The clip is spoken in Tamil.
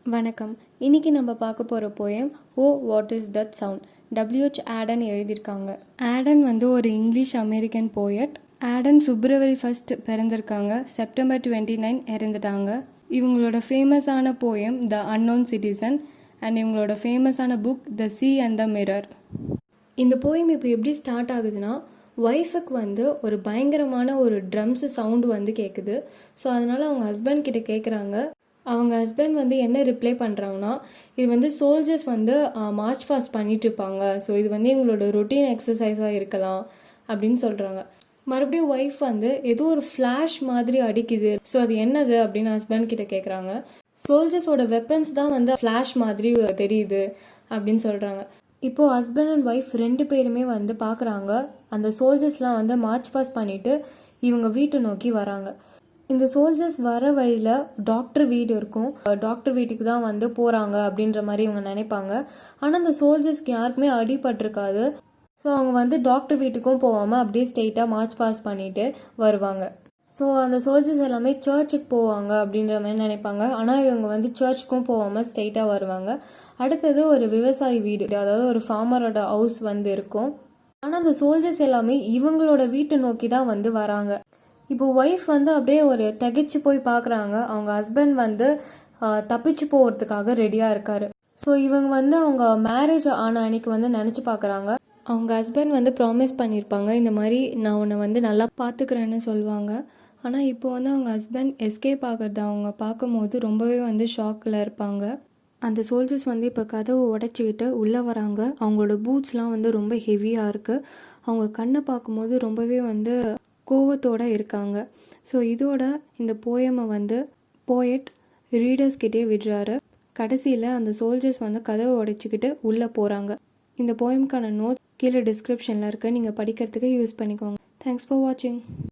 வணக்கம். இன்னைக்கு நம்ம பார்க்க போகிற poem O what is that sound. W H Auden எழுதியிருக்காங்க. ஆடன் வந்து ஒரு English American poet. Auden February 1 பிறந்திருக்காங்க, September 29 இறந்துட்டாங்க. இவங்களோட ஃபேமஸான poem the unknown citizen and இவங்களோட ஃபேமஸான book the sea and the mirror. இந்த போயம் இப்போ எப்படி ஸ்டார்ட் ஆகுதுன்னா, ஒய்ஃபுக்கு வந்து ஒரு பயங்கரமான ஒரு ட்ரம்ஸ் சவுண்டு வந்து கேட்குது. ஸோ அதனால் அவங்க ஹஸ்பண்ட் கிட்ட கேட்குறாங்க. அவங்க ஹஸ்பண்ட் வந்து என்ன ரிப்ளை பண்ணுறாங்கன்னா, இது வந்து சோல்ஜர்ஸ் வந்து மார்ச் ஃபாஸ்ட் பண்ணிட்டு இருப்பாங்க, ஸோ இது வந்து எங்களோட ரொட்டீன் எக்ஸசைஸாக இருக்கலாம் அப்படின்னு சொல்கிறாங்க. மறுபடியும் ஒய்ஃப் வந்து ஏதோ ஒரு ஃப்ளாஷ் மாதிரி அடிக்குது, ஸோ அது என்னது அப்படின்னு ஹஸ்பண்ட் கிட்ட கேட்குறாங்க. சோல்ஜர்ஸோட வெப்பன்ஸ் தான் வந்து ஃப்ளாஷ் மாதிரி தெரியுது அப்படின்னு சொல்கிறாங்க. இப்போது ஹஸ்பண்ட் அண்ட் ஒய்ஃப் ரெண்டு பேருமே வந்து பார்க்குறாங்க. அந்த சோல்ஜர்ஸ்லாம் வந்து மார்ச் பாஸ் பண்ணிவிட்டு இவங்க வீட்டை நோக்கி வராங்க. இந்த சோல்ஜர்ஸ் வர வழியில் டாக்டர் வீடு இருக்கும். டாக்டர் வீட்டுக்கு தான் வந்து போகிறாங்க அப்படின்ற மாதிரி இவங்க நினைப்பாங்க. ஆனால் அந்த சோல்ஜர்ஸ்க்கு யாருக்குமே அடிபட்டிருக்காது. ஸோ அவங்க வந்து டாக்டர் வீட்டுக்கும் போகாமல் அப்படியே ஸ்ட்ரெயிட்டாக மார்ச் பாஸ் பண்ணிட்டு வருவாங்க. ஸோ அந்த சோல்ஜர்ஸ் எல்லாமே சர்ச்சுக்கு போவாங்க அப்படின்ற மாதிரி நினைப்பாங்க. ஆனால் இவங்க வந்து சர்ச்சுக்கும் போகாமல் ஸ்ட்ரெயிட்டாக வருவாங்க. அடுத்தது ஒரு விவசாயி வீடு, அதாவது ஒரு ஃபார்மரோட ஹவுஸ் வந்து இருக்கும். ஆனால் அந்த சோல்ஜர்ஸ் எல்லாமே இவங்களோட வீட்டை நோக்கி தான் வந்து வராங்க. இப்போ ஒய்ஃப் வந்து அப்படியே ஒரு திகைச்சு போய் பார்க்குறாங்க. அவங்க ஹஸ்பண்ட் வந்து தப்பிச்சு போகிறதுக்காக ரெடியாக இருக்காரு. ஸோ இவங்க வந்து அவங்க மேரேஜ் ஆன அன்னைக்கு வந்து நினச்சி பார்க்குறாங்க. அவங்க ஹஸ்பண்ட் வந்து ப்ராமிஸ் பண்ணியிருப்பாங்க, இந்த மாதிரி நான் உன்னை வந்து நல்லா பார்த்துக்கிறேன்னு சொல்லுவாங்க. ஆனால் இப்போ வந்து அவங்க ஹஸ்பண்ட் எஸ்கேப் ஆகிறத அவங்க பார்க்கும்போது ரொம்பவே வந்து ஷாக்கில் இருப்பாங்க. அந்த சோல்ஜர்ஸ் வந்து இப்போ கதவை உடச்சிக்கிட்டு உள்ளே வராங்க. அவங்களோட பூட்ஸ்லாம் வந்து ரொம்ப ஹெவியாக இருக்குது. அவங்க கண்ணை பார்க்கும்போது ரொம்பவே வந்து கோவத்தோடு இருக்காங்க. ஸோ இதோட இந்த போயமை வந்து போயட் ரீடர்ஸ்கிட்டே விடுறாரு. கடைசியில் அந்த சோல்ஜர்ஸ் வந்து கதவை உடைச்சிக்கிட்டு உள்ளே போகிறாங்க. இந்த போயமுக்கான நோட் கீழே டிஸ்கிரிப்ஷனில் இருக்குது, நீங்கள் படிக்கிறதுக்கு யூஸ் பண்ணிக்கோங்க. தேங்க்ஸ் ஃபார் வாட்சிங்.